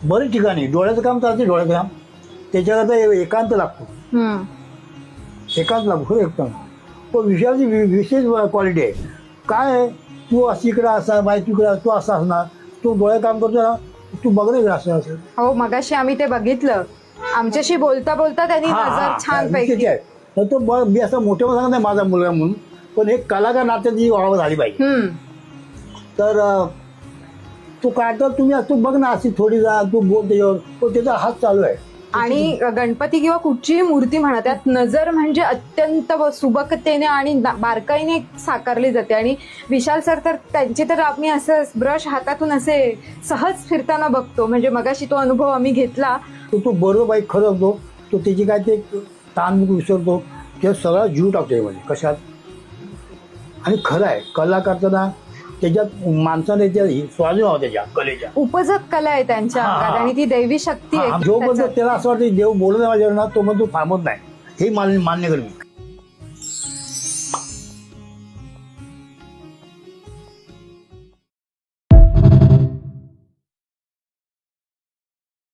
बरेच ठिकाणी डोळ्याचं काम चालते, डोळ्याचं काम त्याच्याकरता एकांत लागतो, एकांत लागतो खरं एकांत. पण विषयाची विशेष क्वालिटी आहे. काय आहे, तू अशी इकडं असा बाई तिकडं तू असा असणार, तू डोळे काम करतो ना, तू बघ ना असं असं. हो मगाशी आम्ही ते बघितलं, आमच्याशी बोलता बोलता त्यांनी नजर छान पैकी. तर तो मी असं मोठे सांगत नाही माझा मुलगा म्हणून, पण एक कलाकार नात्याची वाव झाली पाहिजे. तर तू काय तर तुम्ही तू बघ ना अशी थोडी जा, तू बोल त्याच्यावर, पण त्याचा हात चालू आहे. आणि गणपती किंवा कुठचीही मूर्ती म्हणा, त्यात नजर म्हणजे अत्यंत सुबकतेने आणि बारकाईने साकारली जाते. आणि विशाल सर तर त्यांचे तर आम्ही असं ब्रश हातातून असे सहज फिरताना बघतो. म्हणजे मगाशी तो अनुभव आम्ही घेतला. तो बरोबर बाई खरं असतो, तो त्याची काय ते ताण विसरतो, ते सगळा जीव टाकतो म्हणजे कशात. आणि खरं आहे कला करताना त्याच्यात माणसाने स्वाधीन व्हावं त्याच्या कलेच्या. उपजत कला आहे त्यांच्या अंगात आणि ती दैवी शक्ती आहे. जो त्याला असं वाटतं देव बोलत आहे माझ्यावर ना, तो मग तो थांबत नाही, हे मान्य करेल.